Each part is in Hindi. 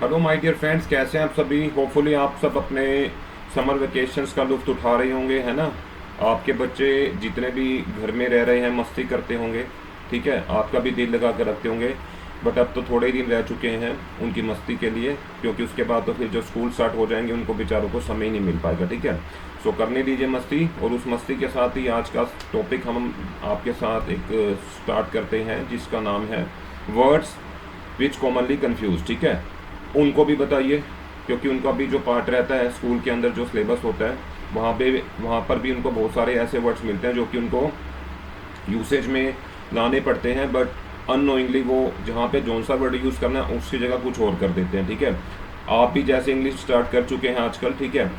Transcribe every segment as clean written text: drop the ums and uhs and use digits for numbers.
हेलो माय डियर फ्रेंड्स, कैसे हैं आप सभी। होपफुली आप सब अपने समर वेकेशंस का लुत्फ़ उठा रहे होंगे, है ना। आपके बच्चे जितने भी घर में रह रहे हैं मस्ती करते होंगे, ठीक है। आपका भी दिल लगा कर रखते होंगे। बट अब तो थोड़े ही दिन रह चुके हैं उनकी मस्ती के लिए, क्योंकि उसके बाद तो फिर जो स्कूल स्टार्ट हो जाएंगे उनको बेचारों को समय ही नहीं मिल पाएगा, ठीक है। सो करने दीजिए मस्ती, और उस मस्ती के साथ ही आज का टॉपिक हम आपके साथ एक स्टार्ट करते हैं, जिसका नाम है वर्ड्स विच कॉमनली कंफ्यूज, ठीक है। उनको भी बताइए, क्योंकि उनका भी जो पार्ट रहता है स्कूल के अंदर, जो सिलेबस होता है वहाँ पर भी उनको बहुत सारे ऐसे वर्ड्स मिलते हैं जो कि उनको यूसेज में लाने पड़ते हैं, बट अननोइंगली वो जहाँ पे जौन सा वर्ड यूज़ करना है उसकी जगह कुछ और कर देते हैं, ठीक है। आप भी जैसे इंग्लिश स्टार्ट कर चुके हैं आजकल, ठीक है।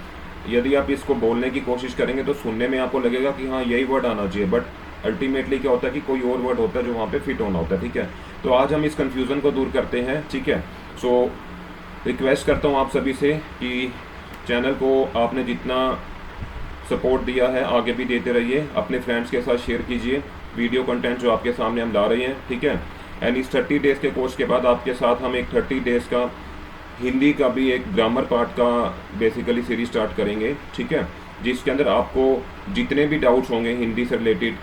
यदि आप इसको बोलने की कोशिश करेंगे तो सुनने में आपको लगेगा कि हाँ यही वर्ड आना चाहिए, बट अल्टीमेटली क्या होता है कि कोई और वर्ड होता है जो वहाँ पे फिट होना होता है, ठीक है। तो आज हम इस कन्फ्यूज़न को दूर करते हैं, ठीक है। सो रिक्वेस्ट करता हूँ आप सभी से कि चैनल को आपने जितना सपोर्ट दिया है आगे भी देते रहिए, अपने फ्रेंड्स के साथ शेयर कीजिए वीडियो कंटेंट जो आपके सामने हम ला रहे हैं, ठीक है। एंड इस 30 डेज़ के कोर्स के बाद आपके साथ हम एक 30 डेज़ का हिंदी का भी एक ग्रामर पार्ट का बेसिकली सीरीज स्टार्ट करेंगे, ठीक है। जिसके अंदर आपको जितने भी डाउट्स होंगे हिंदी से रिलेटेड,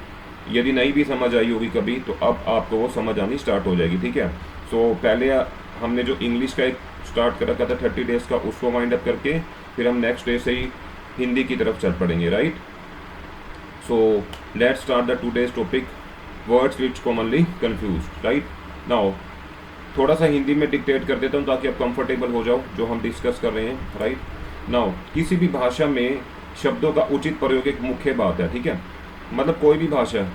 यदि नहीं भी समझ आई होगी कभी, तो अब आपको वो समझ आनी स्टार्ट हो जाएगी, ठीक है। सो पहले हमने जो इंग्लिश का एक स्टार्ट कर रखा था 30 डेज़ का, उसको वाइंड अप करके फिर हम नेक्स्ट डे से ही हिंदी की तरफ चल पड़ेंगे, right. So let's start the today's topic, words which commonly confuse, right now. थोड़ा सा हिंदी में डिक्टेट कर देता हूँ ताकि आप कंफर्टेबल हो जाओ जो हम डिस्कस कर रहे हैं, राइट नाउ। किसी भी भाषा में शब्दों का उचित प्रयोग एक मुख्य बात है, ठीक है। मतलब कोई भी भाषा,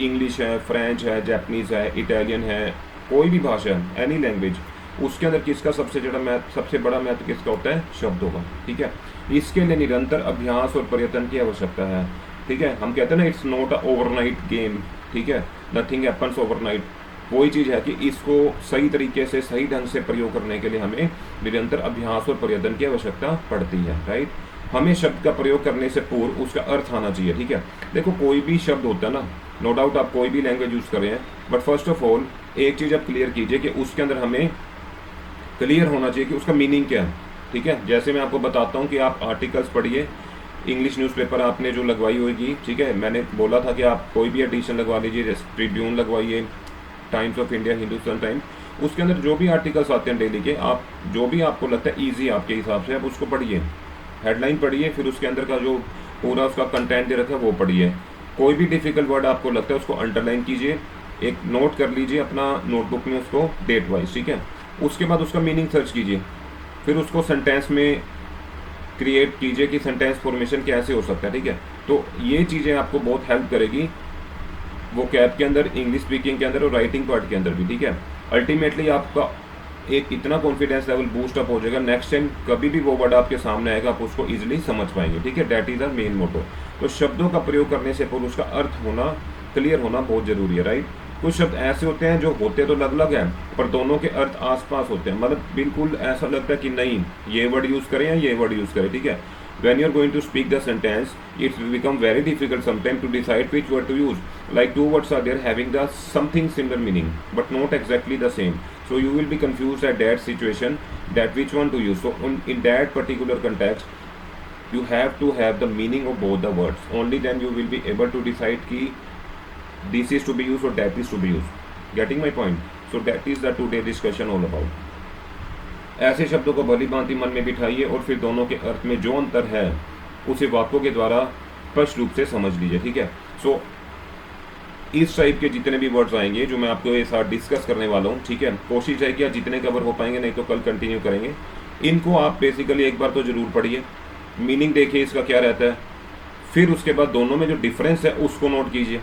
इंग्लिश है, फ्रेंच है, जापानीज़ है, इटालियन है, कोई भी भाषा है, एनी लैंग्वेज, उसके अंदर किसका सबसे बड़ा महत्व किसका होता है? शब्दों का, ठीक है। इसके लिए निरंतर अभ्यास और प्रयत्न की आवश्यकता है, ठीक है। हम कहते हैं ना, it's not a overnight game, ठीक है। Nothing happens overnight. वही चीज़ है कि इसको सही तरीके से सही ढंग से प्रयोग करने के लिए हमें निरंतर अभ्यास और प्रयत्न की आवश्यकता पड़ती है, राइट। हमें शब्द का प्रयोग करने से पूर्व उसका अर्थ आना चाहिए, ठीक है। देखो कोई भी शब्द होता है ना, नो डाउट आप कोई भी लैंग्वेज यूज़ कर रहे हैं, बट फर्स्ट ऑफ ऑल एक चीज़ आप क्लियर कीजिए कि उसके अंदर हमें क्लियर होना चाहिए कि उसका मीनिंग क्या है, ठीक है। जैसे मैं आपको बताता हूँ कि आप आर्टिकल्स पढ़िए, इंग्लिश न्यूज़पेपर आपने जो लगवाई होगी, ठीक है। मैंने बोला था कि आप कोई भी एडिशन लगवा लीजिए, ट्रिब्यून लगवाइए, Times of India, Hindustan time, उसके अंदर जो भी आर्टिकल्स आते हैं डेली के, आप जो भी आपको लगता है ईजी आपके हिसाब से, आप उसको पढ़िए, हेडलाइन पढ़िए, फिर उसके अंदर का जो पूरा उसका कंटेंट दे रखा है वो पढ़िए। कोई भी डिफ़िकल्ट वर्ड आपको लगता है उसको अंडरलाइन कीजिए, एक नोट कर लीजिए अपना नोटबुक में उसको डेट वाइज, ठीक है। उसके बाद उसका मीनिंग सर्च कीजिए, फिर उसको सेंटेंस में क्रिएट कीजिए कि सेंटेंस फॉर्मेशन कैसे हो सकता है, ठीक है। तो ये चीज़ें आपको बहुत हेल्प करेगी वो कैब के अंदर, इंग्लिश स्पीकिंग के अंदर और राइटिंग पार्ट के अंदर भी, ठीक है। अल्टीमेटली आपका एक इतना कॉन्फिडेंस लेवल बूस्ट अप हो जाएगा, नेक्स्ट टाइम कभी भी वो वर्ड आपके सामने आएगा आप उसको इजीली समझ पाएंगे, ठीक है। That is the main motto. तो शब्दों का प्रयोग करने से पूर्व उसका अर्थ होना क्लियर होना बहुत ज़रूरी है, राइट। कुछ शब्द ऐसे होते हैं जो होते तो अलग अलग हैं, पर दोनों के अर्थ आसपास होते हैं, मतलब बिल्कुल ऐसा लगता है कि नहीं ये वर्ड यूज़ करें या ये वर्ड यूज़ करें, ठीक है। when you are going to speak the sentence, it will become very difficult sometimes to decide which word to use. Like two words are there having the something similar meaning but not exactly the same, so you will be confused at that situation that which one to use. So in that particular context you have to have the meaning of both the words, only then you will be able to decide ki this is to be used or that is to be used. Getting my point? So that is the today discussion all about. ऐसे शब्दों को भली भांति मन में बिठाइए और फिर दोनों के अर्थ में जो अंतर है उसे वाक्यों के द्वारा स्पष्ट रूप से समझ लीजिए, ठीक है। सो इस टाइप के जितने भी वर्ड्स आएंगे जो मैं आपको ये साथ डिस्कस करने वाला हूँ, ठीक है, कोशिश है कि जितने कवर हो पाएंगे, नहीं तो कल कंटिन्यू करेंगे। इनको आप बेसिकली एक बार तो ज़रूर पढ़िए, मीनिंग देखिए इसका क्या रहता है, फिर उसके बाद दोनों में जो डिफरेंस है उसको नोट कीजिए,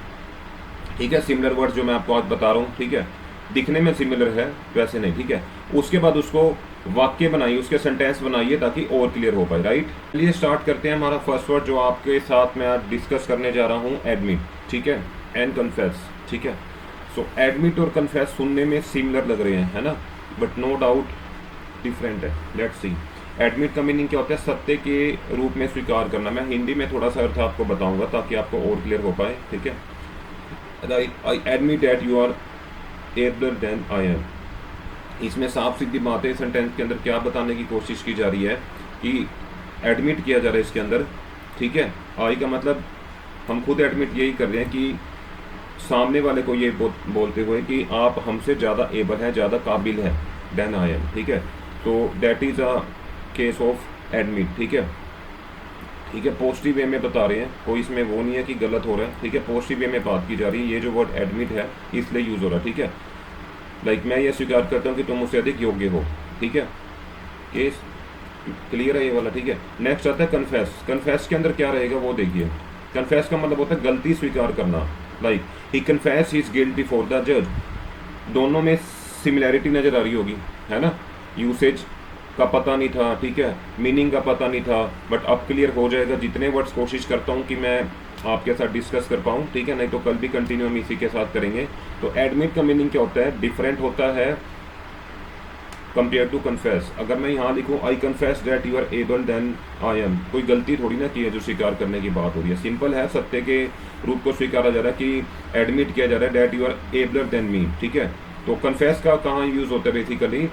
ठीक है। सिमिलर वर्ड्स जो मैं आपको आज बता रहा हूँ, ठीक है, दिखने में सिमिलर है वैसे नहीं, ठीक है। उसके बाद उसको वाक्य बनाइए, उसके सेंटेंस बनाइए ताकि और क्लियर हो पाए, राइट। चलिए स्टार्ट करते हैं। हमारा फर्स्ट वर्ड जो आपके साथ मैं आज डिस्कस करने जा रहा हूँ, एडमिट, ठीक है, एंड कन्फेस, ठीक है। सो एडमिट और कन्फेस सुनने में सिमिलर लग रहे हैं, है ना, बट नो डाउट डिफरेंट है। Let's C. एडमिट का मीनिंग क्या होता है? सत्य के रूप में स्वीकार करना। मैं हिंदी में थोड़ा सा अर्थ आपको बताऊंगा ताकि आपको और क्लियर हो पाए, ठीक है। I admit that you are abler than I am. इसमें साफ सीधी बात है, सेंटेंस के अंदर क्या बताने की कोशिश की जा रही है कि एडमिट किया जा रहा है इसके अंदर, ठीक है। आई का मतलब हम खुद एडमिट यही कर रहे हैं कि सामने वाले को ये बोलते हुए कि आप हमसे ज़्यादा एबल हैं, ज़्यादा काबिल है देन आई एम, ठीक है। तो that is a case of admit, ठीक है। ठीक है, पॉजिटिव वे में बता रहे हैं, कोई इसमें वो नहीं है कि गलत हो रहा है, ठीक है। पॉजिटिव वे में बात की जा रही है, ये जो वर्ड एडमिट है इसलिए यूज़ हो रहा है, ठीक है। लाइक मैं ये स्वीकार करता हूँ कि तुम मुझसे अधिक योग्य हो, ठीक है। केस क्लियर है ये वाला, ठीक है। नेक्स्ट आता है कन्फेस। कन्फेस के अंदर क्या रहेगा वो देखिए। कन्फेस का मतलब होता है गलती स्वीकार करना। Like he confess his guilt before the जज। दोनों में सिमिलैरिटी नज़र आ रही होगी, है ना। यूसेज का पता नहीं था, ठीक है, मीनिंग का पता नहीं था, बट अब क्लियर हो जाएगा। जितने वर्ड्स कोशिश करता हूँ कि मैं आपके साथ डिस्कस कर पाऊँ, ठीक है, नहीं तो कल भी कंटिन्यू हम इसी के साथ करेंगे। तो एडमिट का मीनिंग क्या होता है, डिफरेंट होता है कंपेयर टू कन्फेस। अगर मैं यहाँ लिखूँ I confess that you are able than I am, कोई गलती थोड़ी ना की है जो स्वीकार करने की बात हो रही है, सिंपल है, सत्य के रूप को स्वीकारा जा रहा है कि एडमिट किया जा रहा है that you are abler than me, ठीक है। तो कन्फेस का कहाँ यूज़ होता है बेसिकली,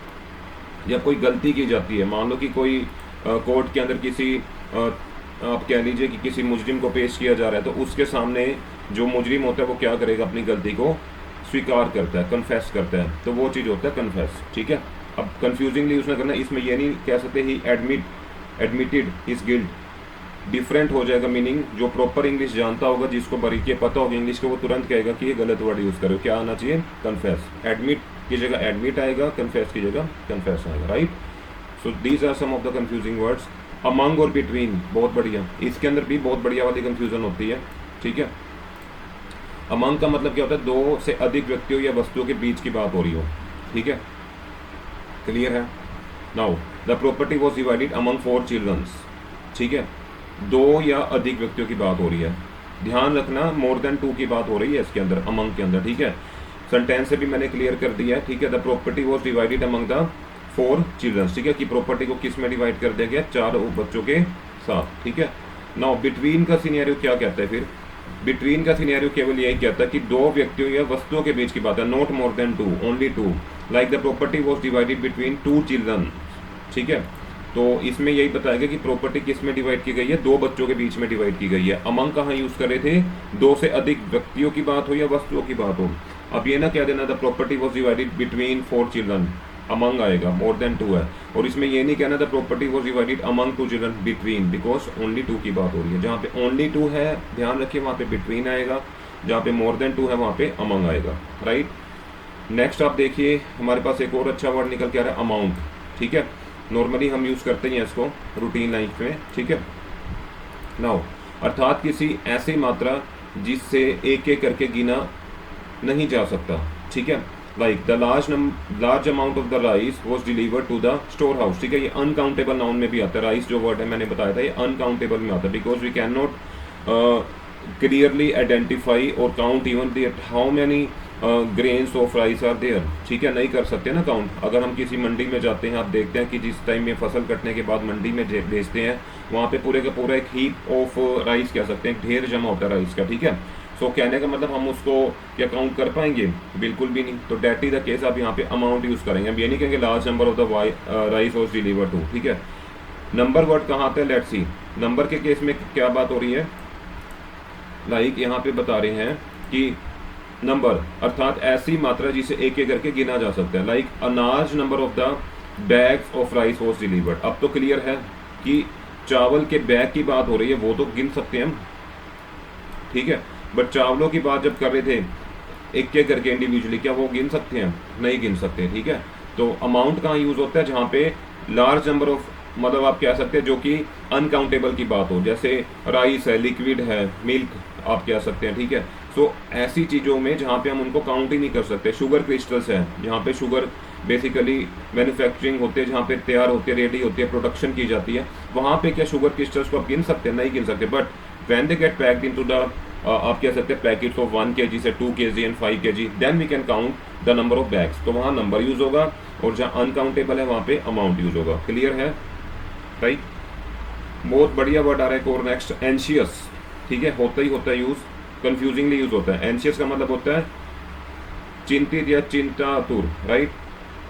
जब कोई गलती की जाती है। मान लो कि कोई कोर्ट के अंदर किसी आप कह लीजिए कि किसी मुजरिम को पेश किया जा रहा है, तो उसके सामने जो मुजरिम होता है वो क्या करेगा, अपनी गलती को स्वीकार करता है, कन्फेस करता है, तो वो चीज़ होता है कन्फेस, ठीक है। अब कंफ्यूजिंगली यूज़ ना करना, इसमें ये नहीं कह सकते ही एडमिटेड हिज गिल्ट। डिफरेंट हो जाएगा मीनिंग। जो प्रॉपर इंग्लिश जानता होगा, जिसको बारीकी पता होगी इंग्लिश को, वो तुरंत कहेगा कि ये गलत वर्ड यूज़ करो। क्या आना चाहिए, कन्फेस। एडमिट की जगह एडमिट आएगा, कन्फेस की जगह कन्फेस आएगा, right. So these are some of the confusing words. Among और बिटवीन, बहुत बढ़िया, इसके अंदर भी बहुत बढ़िया वाली कंफ्यूजन होती है, ठीक है। अमंग का मतलब क्या होता है, दो से अधिक व्यक्तियों या वस्तुओं के बीच की बात हो रही हो, ठीक है, क्लियर है। Now the property was divided among 4 childrens, ठीक है, दो या अधिक व्यक्तियों की बात हो रही है। ध्यान रखना मोर देन 2 की बात हो रही है इसके अंदर, अमंग के अंदर, ठीक है। सेंटेंस से भी मैंने क्लियर कर दिया है, ठीक है। The property was divided among the 4 childrens, ठीक है, कि प्रॉपर्टी को किस में डिवाइड कर दिया गया, 4 बच्चों के साथ, ठीक है। नाउ बिटवीन का सिनेरियो क्या कहता है, फिर बिटवीन का सिनेरियो केवल यही कहता है कि दो व्यक्तियों या वस्तुओं के बीच की बात है, not more than 2, only 2। Like the property was divided between 2 children, ठीक है। तो इसमें यही बताया गया कि प्रॉपर्टी किस में डिवाइड की गई है, 2 बच्चों के बीच में डिवाइड की गई है। अमंग कहाँ यूज कर रहे थे, 2 से अधिक व्यक्तियों की बात हो या वस्तुओं की बात हो। अब ये ना कह देना the property was divided between 4 children, among आएगा, मोर देन 2 है। और इसमें ये नहीं कहना the property was divided among 2 children between, because only 2 की बात हो रही है। जहाँ पे ओनली 2 है ध्यान रखिए वहाँ पे बिटवीन आएगा, जहाँ पे मोर देन 2 है वहाँ पे अमंग आएगा, राइट। नेक्स्ट आप देखिए हमारे पास एक और अच्छा वर्ड निकल के आ रहा है, अमाउंट, ठीक है। नॉर्मली हम यूज़ करते हैं इसको रूटीन लाइफ में, ठीक है। नाउ अर्थात किसी ऐसी मात्रा जिससे एक एक करके गिना नहीं जा सकता, ठीक है। Like the large amount of the rice was delivered to the storehouse, ठीक है। ये अनकाउंटेबल नाउन में भी आता है, राइस जो वर्ड है मैंने बताया था ये अनकाउंटेबल में आता है, because we can not clearly identify और count even that how many grains of rice are there, ठीक है, नहीं कर सकते ना काउंट। अगर हम किसी मंडी में जाते हैं, आप देखते हैं कि जिस टाइम में फसल कटने के बाद मंडी में भेजते हैं, वहाँ पे पूरे का पूरा एक हीप ऑफ राइस कह सकते हैं, ढेर जमा होता है राइस का, ठीक है। सो कहने का मतलब हम उसको क्या काउंट कर पाएंगे, बिल्कुल भी नहीं। तो डेट इज द केस, आप यहाँ पे अमाउंट यूज़ करेंगे, हम ये नहीं कहेंगे large number of the rice was delivered to, ठीक है। नंबर वर्ड कहाँ आता है, लेट्स सी। नंबर के केस में क्या बात हो रही है, लाइक यहाँ पे बता रहे हैं कि नंबर अर्थात ऐसी मात्रा जिसे एक एक करके गिना जा सकता है। Like a large number of the bags of rice was delivered. अब तो क्लियर है कि चावल के बैग की बात हो रही है, वो तो गिन सकते हैं हम, ठीक है। बट चावलों की बात जब कर रहे थे एक एक करके इंडिविजुअली, क्या वो गिन सकते हैं, नहीं गिन सकते, ठीक है। तो अमाउंट कहाँ यूज होता है, जहाँ पे लार्ज नंबर ऑफ, मतलब आप कह सकते हैं जो कि अनकाउंटेबल की बात हो, जैसे राइस है, लिक्विड है, मिल्क आप कह सकते हैं, ठीक है। सो ऐसी चीज़ों में जहाँ पे हम उनको काउंट ही नहीं कर सकते। शुगर क्रिस्टल्स है, जहाँ पे शुगर बेसिकली मैन्युफैक्चरिंग होती है, जहाँ पे तैयार होती है, रेडी होती है, प्रोडक्शन की जाती है, वहाँ पे क्या शुगर क्रिस्टल्स को आप गिन सकते हैं, नहीं गिन सकते। But when they get packed into the आप कह सकते हैं पैकेट्स ऑफ 1 kg से 2 kg and 5 kg, then we can count the number of bags. तो वहाँ नंबर यूज होगा, और जहाँ अनकाउंटेबल है वहाँ पे अमाउंट यूज होगा, क्लियर है, राइट। बहुत बढ़िया वर्ड आ रहा है एक और नेक्स्ट, एंशियस, ठीक है, होता ही होता है यूज, कंफ्यूजिंगली यूज होता है। एंशियस का मतलब होता है चिंतित या चिंतातुर, right.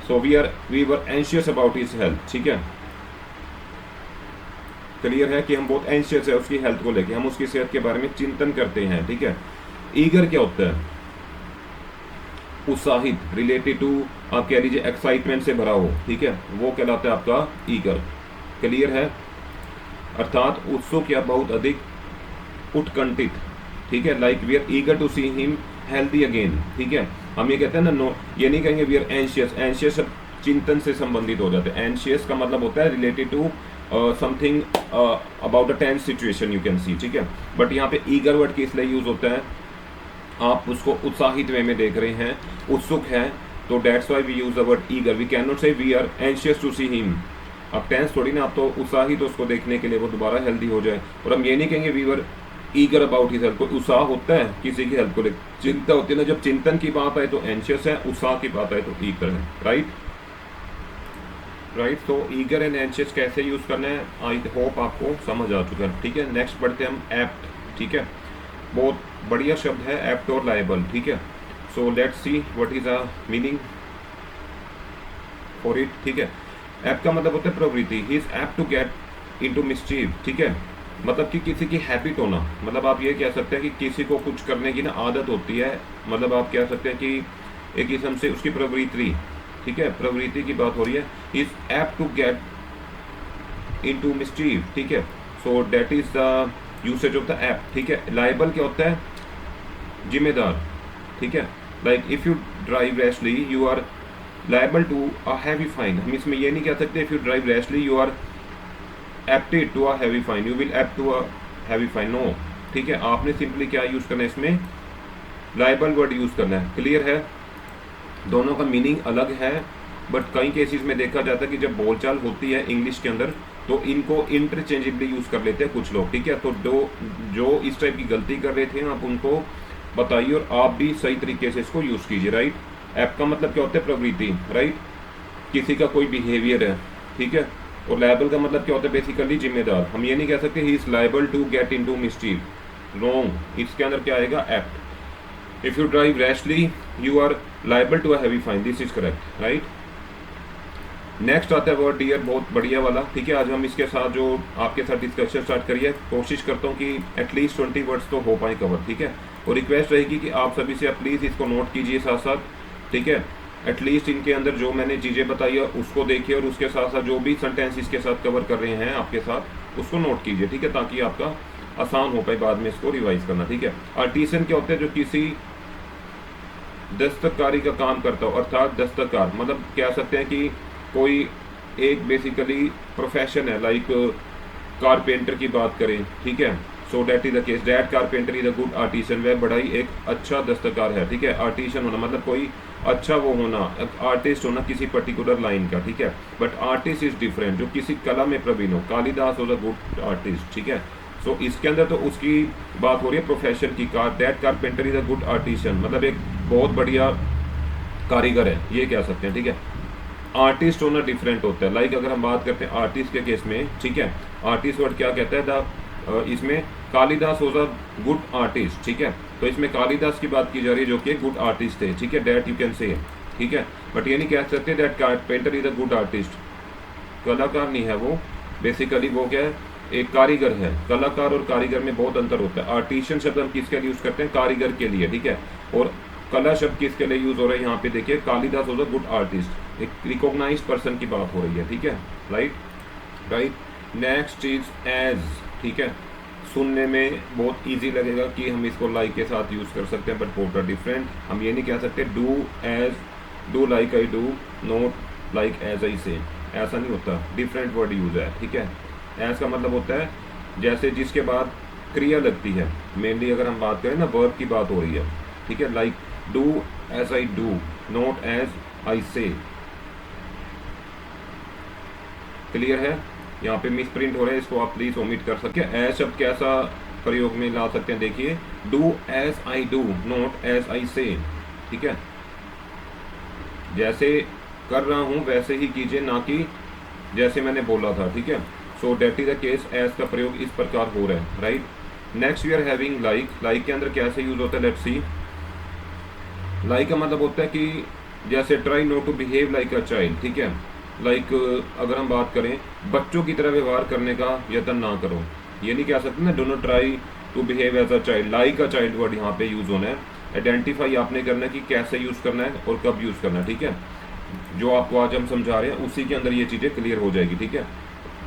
So we were anxious about his health, ठीक है, क्लियर है कि हम बहुत एंशियस है उसकी हेल्थ को लेके, हम उसकी सेहत के बारे में चिंतन करते हैं, ठीक है। ईगर क्या होता है? उत्साहित, रिलेटेड टू, आप कह लीजिए एक्साइटमेंट से भरा हो, ठीक है, वो कहलाता है आपका ईगर, क्लियर है, अर्थात उत्सुक या बहुत अधिक उत्कंठित, ठीक है, like we are eager to see him healthy again, ठीक है। हम ये कहते हैं ना, नो, ये नहीं कहेंगे वी आर एंशियस, एंशियस चिंतन से संबंधित हो जाते हैं, एंशियस का मतलब होता है related to something about a tense situation you can see, ठीक है। बट यहाँ पे ईगर वर्ड किस लिए यूज होता है? आप उसको उत्साहित वे में देख रहे हैं, उत्सुक है, तो that's why we use the word eager, we can not say we are anxious to see him. अब टेंस थोड़ी ना, आप तो उत्साहित उसको देखने के लिए वो दोबारा हेल्दी हो जाए, और हम ये नहीं कहेंगे we were eager about his health. कोई उत्साह होता है किसी की हेल्थ को लेकर, चिंता होती है ना, जब चिंतन की बात आए तो एंशियस है, उत्साह की बात आए तो ईगर है, राइट। तो ईगर एंड एंशियस कैसे यूज करना है, आई होप आपको समझ आ चुका है, ठीक है। नेक्स्ट बढ़ते हैं हम एप्ट, ठीक है, बहुत बढ़िया शब्द है एप्ट और लायबल, ठीक है। So let's see what is a meaning for it, ठीक है। एप्ट का मतलब होता है प्रवृत्ति, he is apt to get into mischief, ठीक है, मतलब कि किसी की हैबिट होना, मतलब आप ये कह सकते हैं कि किसी को कुछ करने की ना आदत होती है, मतलब आप कह सकते हैं कि एक किस्म से उसकी प्रवृत्ति, ठीक है, प्रवृत्ति की बात हो रही है, he is apt to get into mischief, ठीक है। So that is the usage of the apt, ठीक है। लायबल क्या होता है? जिम्मेदार, ठीक है, like if you drive rashly you are liable to a heavy fine. हम इसमें ये नहीं कह सकते if you drive rashly you are apted to a heavy fine, you will apt to a heavy fine, no, ठीक है। आपने सिंपली क्या यूज करना है इसमें? लायबल वर्ड यूज करना है, क्लियर है। दोनों का मीनिंग अलग है, बट कई केसेस में देखा जाता है कि जब बोलचाल होती है इंग्लिश के अंदर तो इनको इंटरचेंजेबली यूज कर लेते हैं कुछ लोग, ठीक है। तो जो इस टाइप की गलती कर रहे थे आप उनको बताइए और आप भी सही तरीके से इसको यूज कीजिए, राइट। ऐप का मतलब क्या होता है? प्रवृत्ति, राइट, किसी का कोई बिहेवियर है, ठीक है। और लायबल का मतलब क्या होता है? बेसिकली जिम्मेदार। हम ये नहीं कह सकते he is liable to get into mischief, wrong, इसके अंदर क्या आएगा? Apt. If you drive rashly you are liable to a heavy fine, this is correct, right. Next आता है वर्ड डियर, बहुत बढ़िया वाला, ठीक है। आज हम इसके साथ जो आपके साथ डिस्कशन स्टार्ट करिए, कोशिश करता हूँ कि एटलीस्ट 20 वर्ड्स तो हो पाए कवर, ठीक है। और रिक्वेस्ट रहेगी कि आप सभी से आप प्लीज़ इसको नोट कीजिए साथ साथ, ठीक है। एटलीस्ट इनके अंदर जो मैंने चीज़ें बताई है उसको देखिए और उसके साथ साथ जो भी सेंटेंस इसके साथ कवर कर रहे हैं आपके साथ उसको नोट कीजिए, ठीक है, ताकि आपका आसान हो पाए बाद में इसको रिवाइज करना, ठीक है। आर्टिसन क्या होते हैं? जो किसी दस्तकारी का काम करता हो, अर्थात दस्तकार मतलब कह सकते हैं कि कोई एक बेसिकली प्रोफेशन है, लाइक कारपेंटर की बात करें, ठीक है। So that is the case, that carpenter is a good artisan, वह बड़ा ही एक अच्छा दस्तकार है, ठीक है। आर्टिसन होना मतलब कोई अच्छा वो होना, आर्टिस्ट होना किसी पर्टिकुलर लाइन का, ठीक है। बट आर्टिस्ट इज डिफरेंट, जो किसी कला में प्रवीण हो। Kalidas was a good artist, ठीक है। सो इसके अंदर तो उसकी बात हो रही है प्रोफेशन की, that carpenter is a good artisan मतलब एक बहुत बढ़िया कारीगर है, ये कह सकते हैं, ठीक है। आर्टिस्ट होना डिफरेंट होता है, लाइक अगर हम बात करते हैं आर्टिस्ट के केस में, ठीक है, आर्टिस्ट वर्ड क्या कहता है? इसमें Kalidas was a good artist, ठीक है। तो इसमें कालिदास की बात की जा रही है जो कि गुड आर्टिस्ट थे, ठीक है, डैट यू कैन से, ठीक है। बट ये नहीं कह सकते that carpenter is a good artist, कलाकार नहीं है वो, बेसिकली वो क्या है? एक कारीगर है। कलाकार और कारीगर में बहुत अंतर होता है। आर्टिशियन शब्द हम किसके लिए यूज करते हैं? कारीगर के लिए, ठीक है। और कला शब्द किसके लिए यूज हो रहा है? यहाँ पे देखिए, Kalidas was a good artist, एक रिकॉग्नाइज्ड पर्सन की बात हो रही है, ठीक है, राइट। नेक्स्ट इज एज, ठीक है। सुनने में बहुत इजी लगेगा कि हम इसको लाइक के साथ यूज कर सकते हैं, बट बोथ आर डिफरेंट। हम ये नहीं कह सकते do as, do like I do, not like as I say, ऐसा नहीं होता, डिफरेंट वर्ड यूज है, ठीक है। एज का मतलब होता है जैसे जिसके बाद क्रिया लगती है, मेनली अगर हम बात करें ना वर्ब की बात हो रही है, ठीक है, like do as I do, not as I say, clear है। यहाँ पे मिस प्रिंट हो रहा है, इसको आप प्लीज ओमिट कर सकते हैं। एज शब्द कैसा प्रयोग में ला सकते हैं? देखिए, do as I do, not as I say, ठीक है। जैसे कर रहा हूं वैसे ही कीजिए, ना कि जैसे मैंने बोला था, ठीक है। So that is the case, as का प्रयोग इस प्रकार हो रहा है, right. Next we are having like. Like के अंदर कैसे यूज होता है? Let's C. लाइक का मतलब होता है कि जैसे try not to behave like a child, ठीक है। लाइक अगर हम बात करें बच्चों की तरह व्यवहार करने का यत्न ना करो, ये नहीं कह सकते ना do not try to behave as a child, like a child word यहाँ पे यूज होना है। आइडेंटिफाई आपने करना है कि कैसे यूज करना है और कब यूज करना है, ठीक है। जो आपको आज हम समझा रहे हैं उसी के अंदर ये चीजें क्लियर हो जाएगी, ठीक है।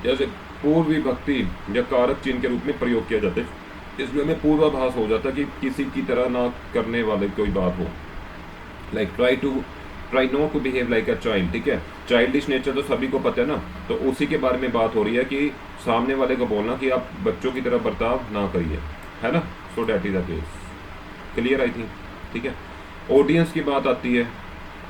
जैसे पूर्व विभक्ति या कारक चिन्ह के रूप में प्रयोग किया जाता है, इसमें हमें पूर्वाभास हो जाता है कि किसी की तरह ना करने वाले कोई बात हो। Like try not to behave like a child, ठीक है। चाइल्डिश नेचर तो सभी को पता है ना, तो उसी के बारे में बात हो रही है कि सामने वाले को बोलना कि आप बच्चों की तरह बर्ताव ना करिए, है ना। So that is the case, clear I think, ठीक है। ऑडियंस की बात आती है,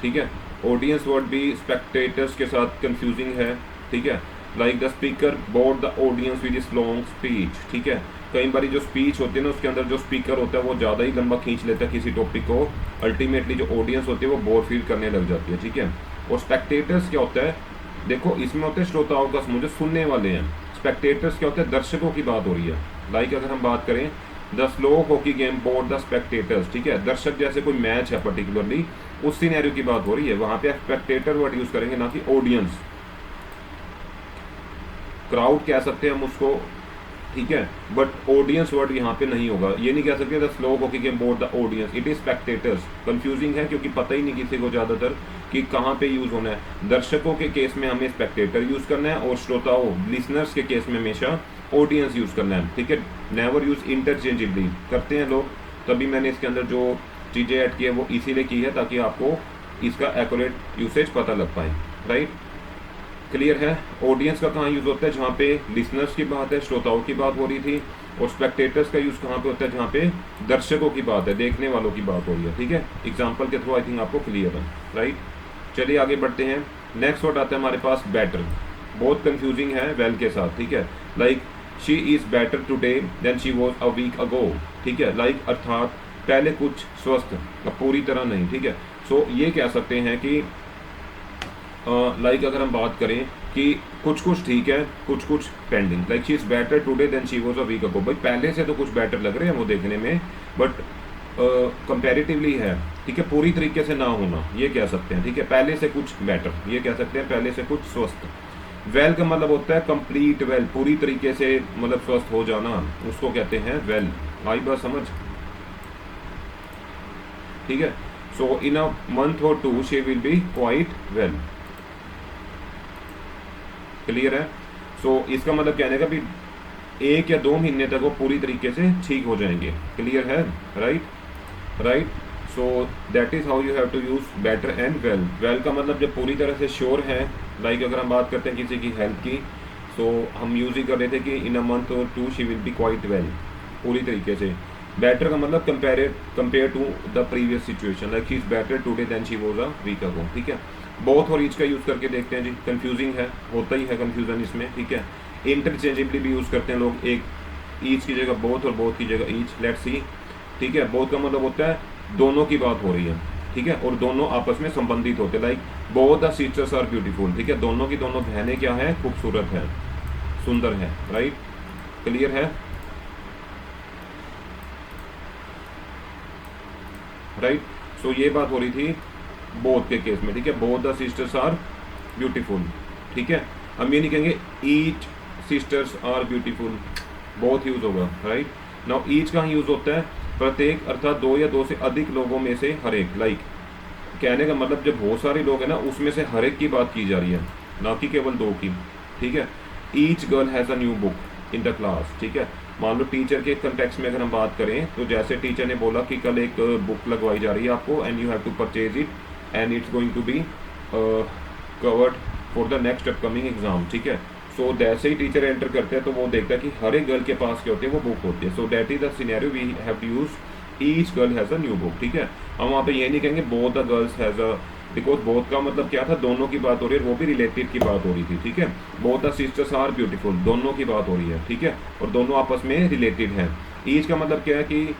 ठीक है। ऑडियंस वर्ड भी स्पेक्टेटर्स के साथ कंफ्यूजिंग है, ठीक है। Like the speaker board the audience with this long speech, ठीक है। कई बार जो स्पीच होती है ना उसके अंदर जो स्पीकर होता है वो ज़्यादा ही लंबा खींच लेता है किसी टॉपिक को, अल्टीमेटली जो ऑडियंस होती है वो बोर फील करने लग जाती है, ठीक है। और स्पेक्टेटर्स क्या होता है, देखो इसमें होते हैं श्रोताओं का समूह जो सुनने वाले हैं। स्पेक्टेटर्स क्या होता है, दर्शकों की बात हो रही है। लाइक अगर हम बात करें the slow hockey game board the spectators, ठीक है। दर्शक जैसे कोई मैच है पर्टिकुलरली उस सिनेरियो की बात हो रही है, वहां पे स्पेक्टेटर वर्ड यूज करेंगे ना कि ऑडियंस। क्राउड कह सकते हैं हम उसको, ठीक है, बट ऑडियंस वर्ड यहाँ पे नहीं होगा। ये नहीं कह सकते the slow hockey game board the audience, it is spectators. Confusing है क्योंकि पता ही नहीं किसी को ज़्यादातर कि कहाँ पे यूज होना है। दर्शकों के केस में हमें स्पेक्टेटर यूज करना है और श्रोताओं लिसनर्स के केस में हमेशा ऑडियंस यूज करना है, ठीक है। नेवर यूज इंटरचेंजेबली करते हैं लोग, तभी मैंने इसके अंदर जो चीज़ें ऐड की है वो इसीलिए की है ताकि आपको इसका एक्यूरेट यूसेज पता लग पाए, राइट। क्लियर है। ऑडियंस का कहाँ यूज होता है, जहाँ पे लिसनर्स की बात है, श्रोताओं की बात हो रही थी। और स्पेक्टेटर्स का यूज कहाँ पे होता है, जहाँ पे दर्शकों की बात है, देखने वालों की बात हो रही है, ठीक है। एग्जाम्पल के थ्रू आई थिंक आपको क्लियर है, राइट। चलिए आगे बढ़ते हैं। नेक्स्ट वर्ड आता है हमारे पास बेटर, बहुत कंफ्यूजिंग है वेल के साथ, ठीक है। Like she is better today than she was a week ago, ठीक है। लाइक अर्थात पहले कुछ स्वस्थ, अब पूरी तरह नहीं, ठीक है। सो ये कह सकते हैं कि लाइक अगर हम बात करें कि कुछ कुछ ठीक है, कुछ कुछ pending. Like she is better today than she was a week ago, भाई पहले से तो कुछ बेटर लग रहे हैं वो देखने में, बट कंपैरेटिवली है, ठीक है। पूरी तरीके से ना होना ये कह सकते हैं, ठीक है। पहले से कुछ बेटर ये कह सकते हैं, पहले से कुछ स्वस्थ। वेल का मतलब होता है कंप्लीट वेल, पूरी तरीके से मतलब स्वस्थ हो जाना, उसको कहते हैं वेल। आई बात समझ, ठीक है। So in a month or two she will be quite well, clear है। सो इसका मतलब कहने का भी 1 या 2 महीने तक वो पूरी तरीके से ठीक हो जाएंगे, क्लियर है, right. So that is how you have to use better and well. Well का मतलब जब पूरी तरह से श्योर है, लाइक अगर हम बात करते हैं किसी की हेल्थ की, सो हम यूज ही कर रहे थे कि इन a month or 2 she will be quite well, पूरी तरीके से। बेटर का मतलब compare to the previous situation, like she is better today than she was a week ago, ठीक है। बोथ और ईच का यूज़ करके देखते हैं जी, कंफ्यूजिंग है, होता ही है कंफ्यूजन इसमें, ठीक है। इंटरचेंजेबली भी यूज़ करते हैं लोग, एक ईच की जगह बोथ और बोथ की जगह ईच, लेट्स सी, ठीक है। बोथ का मतलब होता है दोनों की बात हो रही है, ठीक है, और दोनों आपस में संबंधित होते हैं। Like both the sisters are beautiful, ठीक है, दोनों की दोनों बहनें क्या है, खूबसूरत है, सुंदर है, राइट, क्लियर है, राइट। सो ये बात हो रही थी बोथ के केस में, ठीक है। Both the sisters are beautiful, ठीक है। हम ये नहीं कहेंगे each sisters are beautiful, both use होगा, राइट। नाउ ईच का यूज होता है प्रत्येक, अर्थात 2 या 2 से अधिक लोगों में से हर एक। लाइक कहने का मतलब जब बहुत सारे लोग हैं ना उसमें से हर एक की बात की जा रही है, ना कि केवल 2 की, ठीक है। Each girl has a new book in the class, ठीक है। मान लो टीचर के कंटेक्स्ट में अगर हम बात करें तो जैसे टीचर ने बोला कि कल एक बुक लगवाई जा रही है आपको and you have to purchase it and it's going to be covered for the next upcoming exam, ठीक है। सो जैसे ही टीचर एंटर करते हैं तो वो देखता है कि हर एक गर्ल के पास क्या होती है, वो बुक होती है। So that is the scenario we have to use each girl has a new book, ठीक है। हम वहाँ पे ये नहीं कहेंगे both the girls has a, because both का मतलब क्या था, दोनों की बात हो रही है, वो भी रिलेटेड की बात हो रही थी, ठीक है। Both the sisters are beautiful, दोनों की बात हो रही है, ठीक है, और दोनों आपस में रिलेटेड हैं। ईच का मतलब क्या है कि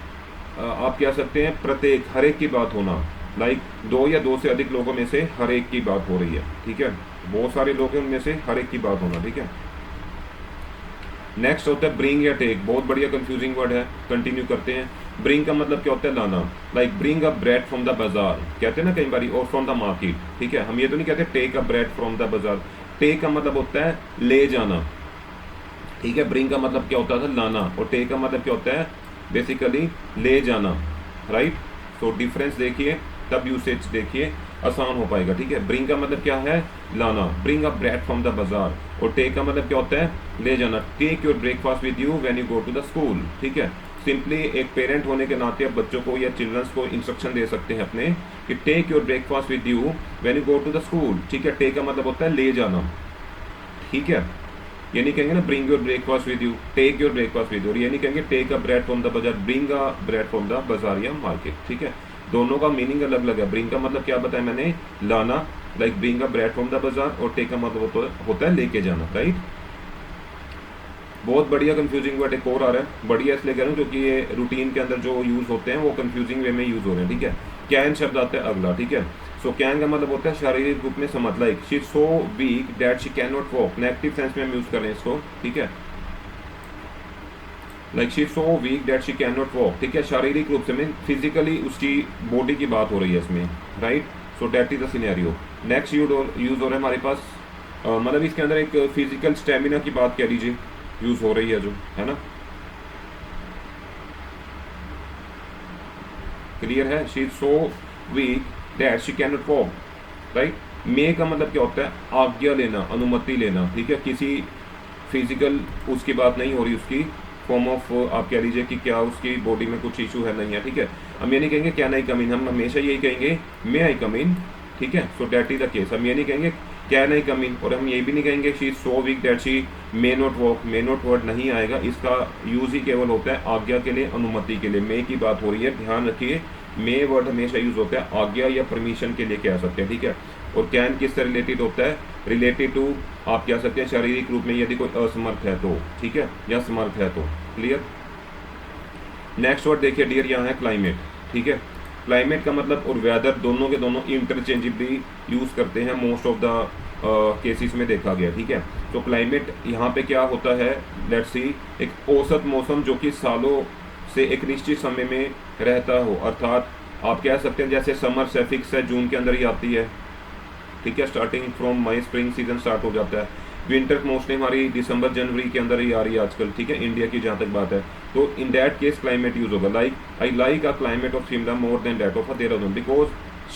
आप कह सकते हैं प्रत्येक, हर एक की बात होना। लाइक 2 या 2 से अधिक लोगों में से हर एक की बात हो रही है, ठीक है। बहुत सारे लोग हैं उनमें से हर एक की बात होना, ठीक है। नेक्स्ट होता है ब्रिंग या टेक, बहुत बढ़िया कंफ्यूजिंग वर्ड है, कंटिन्यू करते हैं। ब्रिंग का मतलब क्या होता है लाना, like bring a bread from the बाजार कहते हैं ना कई बार, और फ्रॉम द मार्केट, ठीक है। हम ये तो नहीं कहते take a bread from the bazaar, take का मतलब होता है ले जाना, ठीक है। ब्रिंग का मतलब क्या होता था लाना, और टेक का मतलब क्या होता है बेसिकली ले जाना, राइट। तो डिफरेंस देखिए तब यूसेज देखिए आसान हो पाएगा, ठीक है। ब्रिंग का मतलब क्या है लाना, bring a bread from the बाजार, और टेक का मतलब क्या होता है ले जाना, take your breakfast with you when you go to the school, ठीक है। सिंपली एक पेरेंट होने के नाते आप बच्चों को या चिल्ड्रंस को इंस्ट्रक्शन दे सकते हैं अपने कि take your breakfast with you when you go to the school, ठीक है। टेक का मतलब होता है ले जाना, ठीक है। ये नहीं कहेंगे ना bring your breakfast with you, take your breakfast with you, और ये नहीं कहेंगे take a bread from the bazaar, bring a bread from the bazaar या मार्केट, ठीक है। दोनों का मीनिंग अलग अलग है। ब्रिंग का मतलब क्या बताया मैंने लाना, like bring a bread from the बाजार, और टेक का मतलब होता है लेके जाना, राइट। बहुत बढ़िया कंफ्यूजिंग वर्ड एक और आ रहा है, बढ़िया इसलिए कह रहा हूँ क्योंकि ये रूटीन के अंदर जो यूज होते हैं वो कंफ्यूजिंग वे में यूज हो रहे हैं, ठीक है। कैन शब्द आता है अगला, ठीक है। सो कैन का मतलब होता है शारीरिक रूप में समझ, like she is so weak that she can not walk, negative sense में हम यूज कर रहे हैं इसको, ठीक है। Like she is so weak that she can not walk, ठीक है। शारीरिक रूप से मीन फिजिकली उसकी बॉडी की बात हो रही है इसमें, right. So that is the scenario. Next use हो रहा है हमारे पास मतलब इसके अंदर एक फिजिकल स्टेमिना की बात कह लीजिए यूज हो रही है जो है ना, क्लियर है। She is so weak that she can not walk, right. May का मतलब क्या होता है आज्ञा लेना, अनुमति लेना, ठीक है। किसी फिजिकल उसकी बात नहीं हो रही, उसकी फॉर्म ऑफ आप कह लीजिए कि क्या उसकी बॉडी में कुछ इशू है नहीं है, ठीक है। हम ये नहीं कहेंगे कैन आई कम इन, हम हमेशा यही कहेंगे मे आई कम इन, ठीक है। So that is the case. हम ये नहीं कहेंगे कैन आई कम इन, और हम ये भी नहीं कहेंगे she is so weak that she may not walk, may not word नहीं आएगा, इसका यूज ही केवल होता है आज्ञा के लिए, अनुमति के लिए। मे की बात हो रही है, ध्यान रखिए मे वर्ड हमेशा यूज होता है आज्ञा या परमिशन के लिए कह सकते हैं, ठीक है। और कैन किससे रिलेटेड होता है, रिलेटेड टू आप कह सकते हैं शारीरिक रूप में यदि कोई असमर्थ है तो, ठीक है, या समर्थ है तो, क्लियर। नेक्स्ट वर्ड देखिए डियर, यहाँ है क्लाइमेट, ठीक है। क्लाइमेट का मतलब और वेदर दोनों के दोनों इंटरचेंजेबली यूज करते हैं, मोस्ट ऑफ द केसेस में देखा गया, ठीक है। तो क्लाइमेट यहाँ पे क्या होता है, लेट्स सी, एक औसत मौसम जो कि सालों से एक निश्चित समय में रहता हो, अर्थात आप कह सकते हैं जैसे समर से फिक्स है, जून के अंदर ही आती है, ठीक है। Starting from May spring season start हो जाता है। विंटर मोस्टली हमारी दिसंबर जनवरी के अंदर ही आ रही है आजकल, ठीक है, इंडिया की जहाँ तक बात है। तो in that case climate use होगा, like I like a climate of Shimla more than that of a Dehradun, because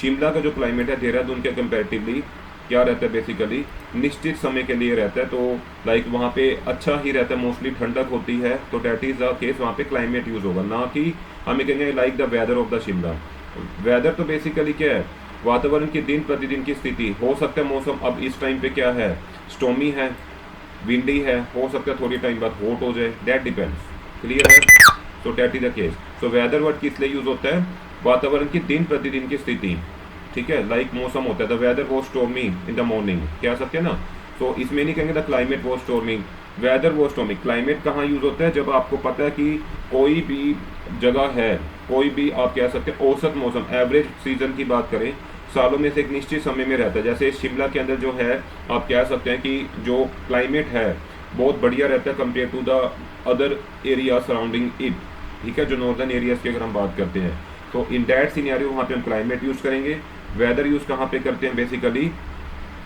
Shimla का जो क्लाइमेट है देहरादून के कंपेरेटिवली क्या रहता है, बेसिकली निश्चित समय के लिए रहता है। तो लाइक वहाँ पे अच्छा ही रहता है, मोस्टली ठंडक होती है, तो दैट इज द केस, वहाँ पे क्लाइमेट यूज होगा, ना कि हमें कहेंगे like the weather of the Shimla. Weather तो बेसिकली क्या है, वातावरण की दिन प्रतिदिन की स्थिति। हो सकता है मौसम अब इस टाइम पे क्या है, स्टॉर्मी है, विंडी है, हो सकता है थोड़ी टाइम बाद हॉट हो जाए, दैट डिपेंड्स, क्लियर है। So that is the case. So whether word किस लिए यूज होता है, वातावरण की दिन प्रतिदिन की स्थिति, ठीक है। लाइक मौसम होता है the weather was stormy in the morning, कह सकते हैं ना। तो इसमें नहीं कहेंगे the climate was storming, weather was storming. Climate कहाँ यूज होता है, जब आपको पता है कि कोई भी जगह है, कोई भी आप कह सकते हैं औसत मौसम, एवरेज सीजन की बात करें, सालों में से एक निश्चित समय में रहता है। जैसे शिमला के अंदर जो है आप कह सकते हैं कि जो क्लाइमेट है बहुत बढ़िया रहता है compare to the other area surrounding it, ठीक है, जो नॉर्दर्न एरियाज की अगर हम बात करते हैं। तो इन दैट सिनेरियो वहाँ पे हम क्लाइमेट यूज़ करेंगे। वेदर यूज़ कहाँ पे करते हैं, बेसिकली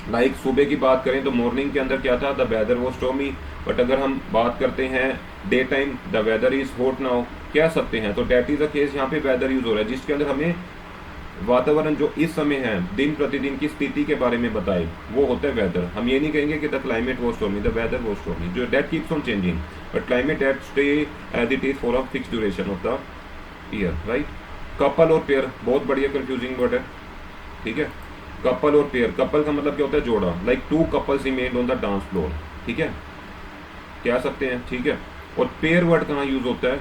लाइक सुबह की बात करें तो मॉर्निंग के अंदर क्या था, the weather was stormy, but अगर हम बात करते हैं day time, the weather is hot now, कह सकते हैं। तो डैट इज द केस, यहाँ पे वेदर यूज हो रहा है जिसके अंदर हमें वातावरण जो इस समय है, दिन प्रतिदिन की स्थिति के बारे में बताए, वो होता है वेदर। हम ये नहीं कहेंगे कि the climate was stormy, the weather was stormy, जो that keeps on changing, but climate that stay as it is for a fix duration of the year, right. Couple और पेयर बहुत बढ़िया कंफ्यूजिंग वर्ड है, ठीक है। कपल और पेयर, कपल का मतलब क्या होता है जोड़ा, like two couples remained on the dance floor, ठीक है, कह सकते हैं, ठीक है। और पेयर वर्ड कहाँ यूज होता है,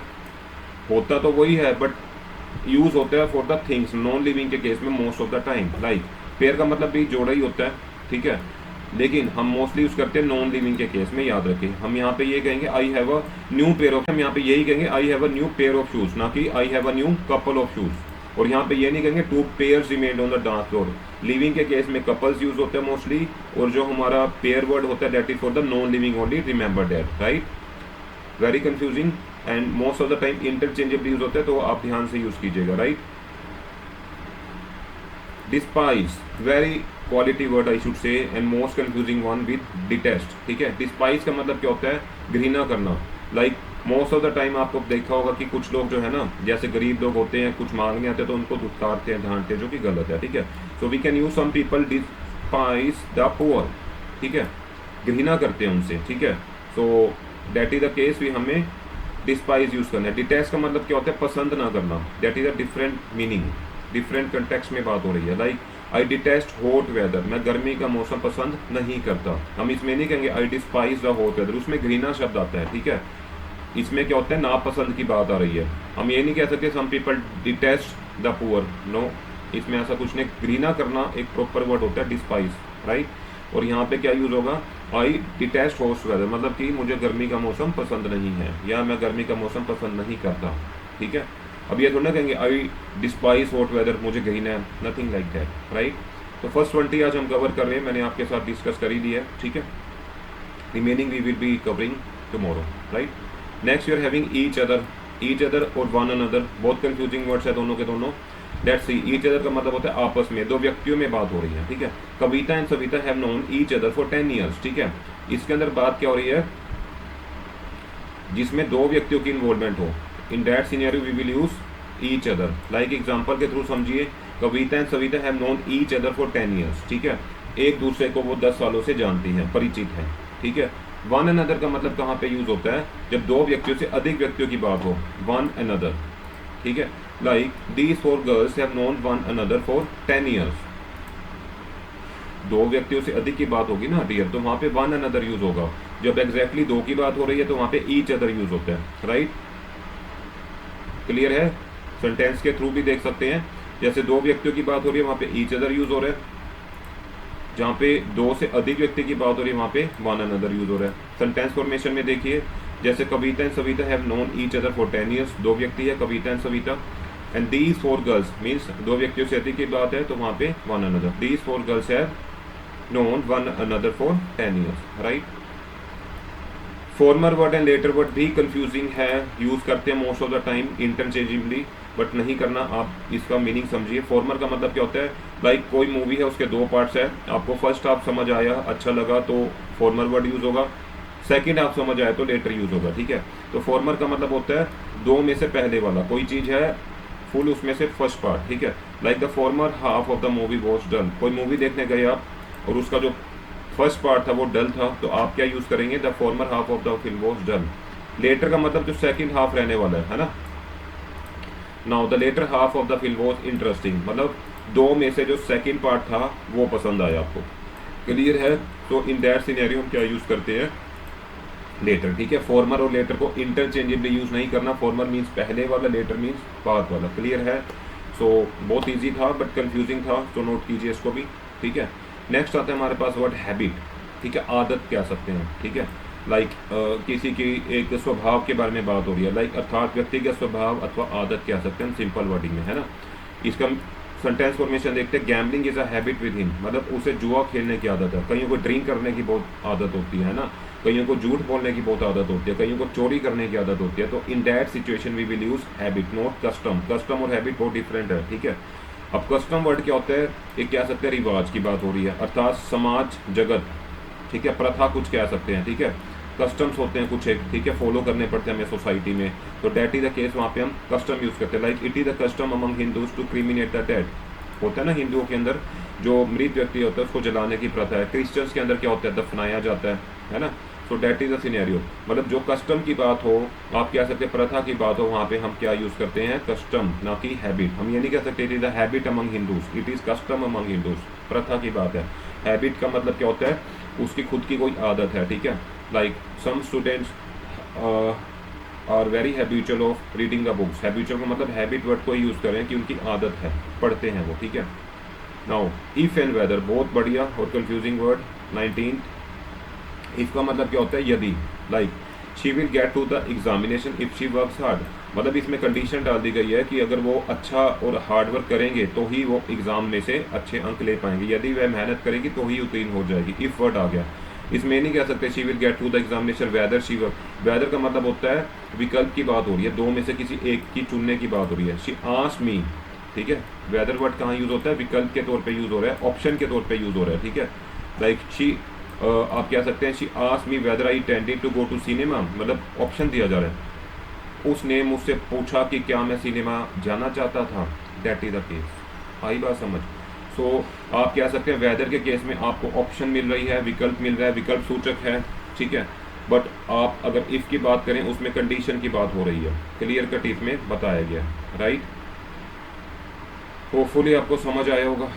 होता तो वही है बट यूज होता है for the things non living के केस में most of the time. Like pair का मतलब भी जोड़ा ही होता है, ठीक है, लेकिन हम मोस्टली यूज करते हैं नॉन लिविंग के केस में, याद रखें। हम यहाँ पे ये कहेंगे I have a new pair of, हम यहाँ पे यही कहेंगे I have a new pair of shoes, ना कि I have a new couple of shoes. और यहाँ पे ये नहीं कहेंगे two pairs remained on the dance floor. Living के केस में कपल्स यूज होते हैं मोस्टली, और जो हमारा पेयर वर्ड होता है that is for the non living only, remember that, right. Very confusing. And most of the time interchangeable use होता है, तो आप ध्यान से यूज कीजिएगा, right. Despise, very quality word I should say, and most confusing one with detest, ठीक है। डिस्पाइज का मतलब क्या होता है, घृणा करना। Like most of the time आपको देखा होगा कि कुछ लोग जो है ना, जैसे गरीब लोग होते हैं, कुछ मांगने आते हैं तो उनको धुतकारते हैं, डांटते हैं, जो कि गलत है, ठीक है। So we can use some people despise the poor, ठीक है, घृणा करते हैं उनसे, ठीक है। So that is the case, भी हमें डिस्पाइज यूज करना है। डिटेस्ट का मतलब क्या होता है, पसंद ना करना। That is a different meaning, different context में बात हो रही है। Like I detest hot weather, मैं गर्मी का मौसम पसंद नहीं करता। हम इसमें नहीं कहेंगे आई डिस्पाइज द हॉट वेदर, उसमें घृणा शब्द आता है, ठीक है। इसमें क्या होता है, नापसंद की बात आ रही है। हम ये नहीं कह सकते some people detest the poor, no, इसमें ऐसा कुछ नहीं। घृणा करना एक प्रॉपर वर्ड होता है, डिस्पाइज, राइट। और यहाँ पे क्या यूज होगा, आई डिटेस्ट हॉट वेदर, मतलब कि मुझे गर्मी का मौसम पसंद नहीं है, या मैं गर्मी का मौसम पसंद नहीं करता, ठीक है। अब ये थोड़ा कहेंगे आई डिस्पाइज हॉट वेदर, मुझे घृणा है, नथिंग लाइक दैट, राइट। तो फर्स्ट 20 आज हम कवर कर रहे हैं, मैंने आपके साथ डिस्कस कर ही दिया है, ठीक है। Remaining we will be covering tomorrow, right. Next you are having each other और वन अनदर, बहुत कंफ्यूजिंग वर्ड्स है दोनों के दोनों। लेट्स सी, ईच अदर का मतलब होता है आपस में, दो व्यक्तियों में बात हो रही है, ठीक है। Kavita and Savita have known each other for 10 years, ठीक है। इसके अंदर बात क्या हो रही है, जिसमें दो व्यक्तियों की इन्वॉल्वमेंट हो। In that scenario we will use each other. Like example के थ्रू समझिए, Kavita and Savita have known each other for 10 years, ठीक है। एक दूसरे को वो 10 सालों से जानती हैं, परिचित हैं, ठीक है। वन अनदर का मतलब कहाँ पे यूज होता है, जब दो व्यक्तियों से अधिक व्यक्तियों की बात हो, वन अनदर, ठीक है। Like these 4 girls have known one another for 10 years. दो व्यक्तियों से अधिक की बात होगी ना डियर, तो वहां पे वन अनदर यूज होगा। जब एग्जैक्टली दो की बात हो रही है तो वहां पे ईच अदर यूज होता है, राइट। क्लियर है, सेंटेंस के थ्रू भी देख सकते हैं। जैसे दो व्यक्तियों की बात हो रही है, वहां पे ईच अदर यूज हो रहा है। जहाँ पे दो से अधिक व्यक्ति की बात हो रही है, वहां पे वन अनदर यूज हो रहा है। सेंटेंस फॉर्मेशन में देखिए, जैसे Kavita and Savita have known each other for 10 years, दो व्यक्ति है Kavita and Savita. And these 4 girls means दो व्यक्तियों से अधिक की बात है, तो वहां पे one another. These 4 girls have known one another for 10 years, right. Farmer word and later word भी कंफ्यूजिंग है, यूज करते हैं most of the time interchangeably, but नहीं करना। आप इसका मीनिंग समझिए। फॉर्मर का मतलब क्या होता है, लाइक कोई मूवी है, उसके 2 पार्ट्स है, आपको फर्स्ट हाफ समझ आया, अच्छा लगा तो फॉर्मर वर्ड यूज होगा, सेकंड हाफ समझ आया तो लेटर यूज होगा, ठीक है। तो फॉर्मर का मतलब होता है 2 में से पहले वाला, कोई चीज है फुल, उसमें से फर्स्ट पार्ट, ठीक है। Like the former half of the movie was dull, कोई मूवी देखने गए आप और उसका जो फर्स्ट पार्ट था वो डल था, तो आप क्या यूज करेंगे, the former half of the film was dull. Latter का मतलब जो सेकंड हाफ रहने वाला है ना। Now the latter half of the film was interesting, मतलब 2 में से जो सेकंड पार्ट था वो पसंद आया आपको। क्लियर है। तो इन दैट सिनेरियो हम क्या यूज करते हैं, लेटर, ठीक है। फॉर्मर और लेटर को इंटरचेंजेबली यूज नहीं करना। फॉर्मर मीन्स पहले वाला, लेटर मीन्स बाद वाला। क्लियर है। सो बहुत ईजी था बट कंफ्यूजिंग था, तो नोट कीजिए इसको भी, ठीक है। नेक्स्ट आता है हमारे पास वर्ड हैबिट, ठीक है, आदत कह सकते हैं, ठीक है। लाइक किसी की एक स्वभाव के बारे में बात हो रही है, लाइक अर्थात व्यक्तिगत स्वभाव अथवा आदत कह सकते हैं, सिंपल वर्डिंग में, है ना। इसका सेंटेंस फॉर्मेशन देखते हैं, gambling is a habit with him, मतलब उसे जुआ खेलने की आदत है। कईयों को ड्रिंक करने की बहुत आदत होती है ना, कईयों को झूठ बोलने की बहुत आदत होती है, कईयों को चोरी करने की आदत होती है। तो in that situation we will use habit, not custom. Custom और हैबिट बहुत डिफरेंट है, ठीक है। अब कस्टम वर्ड क्या होता है, एक कह सकते हैं रिवाज की बात हो रही है, अर्थात समाज, जगत, ठीक है, प्रथा कुछ कह सकते हैं, ठीक है। कस्टम्स होते हैं कुछ एक, ठीक है, फॉलो करने पड़ते हैं हमें सोसाइटी में, तो डेट इज द केस, वहाँ पे हम कस्टम यूज करते हैं। Like it is the custom among Hindus to cremate the dead, होता है ना हिंदुओं के अंदर जो मृत व्यक्ति होता है उसको जलाने की प्रथा है। क्रिश्चियंस के अंदर क्या होता है, दफनाया जाता है ना। सो डेट इज द सिनेरियो, मतलब जो कस्टम की बात हो, आप कह सकते हैं प्रथा की बात हो, वहाँ पे हम क्या यूज करते हैं, कस्टम, ना कि हैबिट। हम ये नहीं कह सकते it is the habit among Hindus, it is custom among Hindus, प्रथा की बात है। हैबिट का मतलब क्या होता है, उसकी खुद की कोई आदत है, ठीक है। Like some students are very habitual of reading the books. Habitual का मतलब हैबिट वर्ड को यूज करें कि उनकी आदत है, पढ़ते हैं वो, ठीक है। नाउ इफ एंड वेदर, बहुत बढ़िया और कंफ्यूजिंग वर्ड। 19 इफ का मतलब क्या होता है, यदि। Like she will get to the examination if she works hard, मतलब इसमें कंडीशन डाल दी गई है कि अगर वो अच्छा और हार्ड वर्क करेंगे तो ही वो एग्जाम में से अच्छे अंक ले पाएंगे, यदि वह मेहनत करेगी तो ही उत्तीर्ण हो जाएगी। इफ वर्ड आ गया। इसमें नहीं कह सकते she will get through the examination whether she work. Whether का मतलब होता है विकल्प की बात हो रही है, दो में से किसी एक की चुनने की बात हो रही है। शी आस्क्ड मी, ठीक है, वेदर वर्ड कहाँ यूज़ होता है, विकल्प के तौर पे यूज़ हो रहा है, ऑप्शन के तौर पे यूज़ हो रहा है, ठीक है। लाइक शी, आप कह सकते हैं she asked me whether I intended to go to cinema, मतलब ऑप्शन दिया जा रहा है। उसने मुझसे पूछा कि क्या मैं सिनेमा जाना चाहता था, दैट इज द केस। आई बात समझ। सो आप कह सकते हैं वेदर के केस में आपको ऑप्शन मिल रही है, विकल्प मिल रहा है, विकल्प सूचक है, ठीक है। बट आप अगर इफ़ की बात करें उसमें कंडीशन की बात हो रही है, क्लियर कट इसमें बताया गया, राइट। होपफुली आपको समझ आया होगा,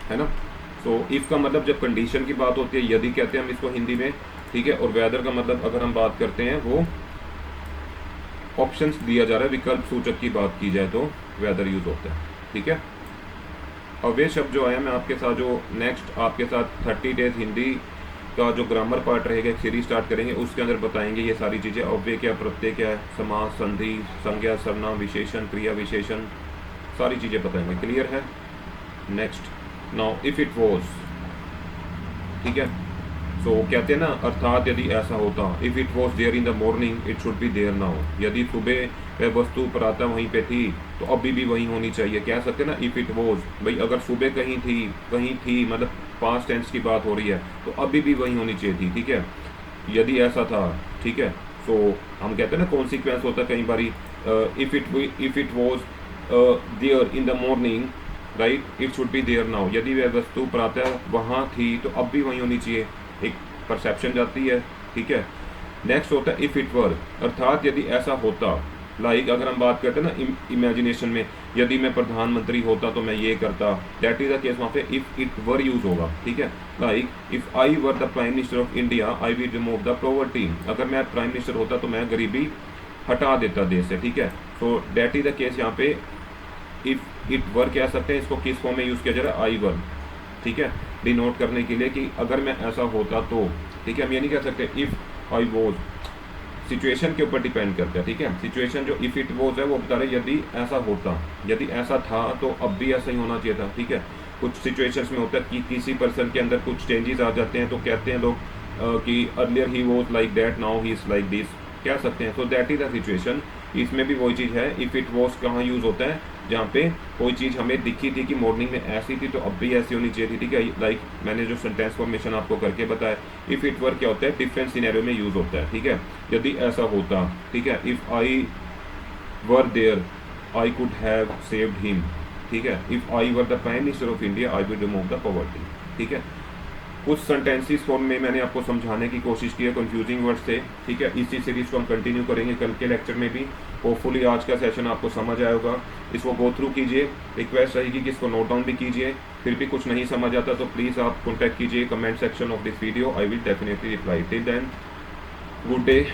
है ना। सो इफ़ का मतलब जब कंडीशन की बात होती है, यदि कहते हैं हम इसको हिंदी में, ठीक है। और वेदर का मतलब अगर हम बात करते हैं वो ऑप्शंस दिया जा रहा है, विकल्प सूचक की बात की जाए तो वेदर यूज होता है, ठीक है। और वे शब्द जो आया मैं आपके साथ जो नेक्स्ट आपके साथ 30 डेज हिंदी का जो ग्रामर पार्ट रहेगा, एक सीरीज स्टार्ट करेंगे, उसके अंदर बताएंगे ये सारी चीज़ें। अव्यय क्या, प्रत्यय क्या है, समास, संधि, संज्ञा, सर्वनाम, विशेषण, क्रिया विशेषण, सारी चीज़ें बताएंगे, क्लियर है। Next now if it was, ठीक है। सो कहते हैं ना, अर्थात यदि ऐसा होता, if it was there in the morning it should be there now. यदि सुबह वह वस्तु प्रातः वहीं पे थी तो अभी भी वहीं होनी चाहिए। कह सकते हैं ना इफ़ इट वॉज, भाई अगर सुबह कहीं थी मतलब पास्ट टेंस की बात हो रही है तो अभी भी वहीं होनी चाहिए थी, ठीक है। यदि ऐसा था, ठीक है। सो हम कहते हैं ना कॉन्सिक्वेंस होता है कई बारी, if it was there in the morning, right, it should be there now. यदि वह वस्तु प्रातः वहाँ थी तो अब भी वहीं होनी चाहिए, एक परसेप्शन जाती है, ठीक है। नेक्स्ट होता है इफ़ इट वर, अर्थात यदि ऐसा होता। लाइक अगर हम बात करते हैं ना इमेजिनेशन में, यदि मैं प्रधानमंत्री होता तो मैं ये करता, दैट इज द केस, वहाँ पे इफ़ इट वर यूज होगा, ठीक है। Like if I were the prime minister of India I will remove the poverty, अगर मैं प्राइम मिनिस्टर होता तो मैं गरीबी हटा देता देश से, ठीक है। So that is the case, यहाँ पे इफ़ इट वर कह सकते हैं, इसको किस फॉर्म में यूज़ किया जा रहा है, आई वर, ठीक है, डिनोट करने के लिए कि अगर मैं ऐसा होता तो, ठीक है। हम ये नहीं कह सकते इफ़ आई वॉज, सिचुएशन के ऊपर डिपेंड करता है, ठीक है। सिचुएशन जो इफ़ इट वॉज है वो बता रहे यदि ऐसा होता, यदि ऐसा था तो अब भी ऐसा ही होना चाहिए था, ठीक है। कुछ सिचुएशंस में होता है कि किसी पर्सन के अंदर कुछ चेंजेस आ जाते हैं तो कहते हैं लोग कि earlier he was like that now he is like this, कह सकते हैं। So that is the situation. इसमें भी वही चीज़ है, इफ़ इट वॉज कहाँ यूज़ होता है, जहाँ पे कोई चीज़ हमें दिखी थी कि मॉर्निंग में ऐसी थी तो अब भी ऐसी होनी चाहिए थी, ठीक है। लाइक मैंने जो सेंटेंस फॉर्मेशन आपको करके बताया, इफ़ इट वर क्या होता है, डिफरेंट सिनेरियो में यूज़ होता है, ठीक है। यदि ऐसा होता, ठीक है, if I were there I could have saved him, ठीक है। If I were the prime minister of India I will remove the poverty, ठीक है। कुछ सेंटेंसेस फॉर्म में मैंने आपको समझाने की कोशिश की है कंफ्यूजिंग वर्ड से, ठीक है। इसी सीरीज को हम कंटिन्यू करेंगे कल के लेक्चर में भी। होपफुली आज का सेशन आपको समझ आया होगा, इसको गो थ्रू कीजिए। रिक्वेस्ट रहेगी कि इसको नोट डाउन भी कीजिए, फिर भी कुछ नहीं समझ आता तो प्लीज़ आप कॉन्टैक्ट कीजिए comment section of this video, I will definitely reply. Till then, good day.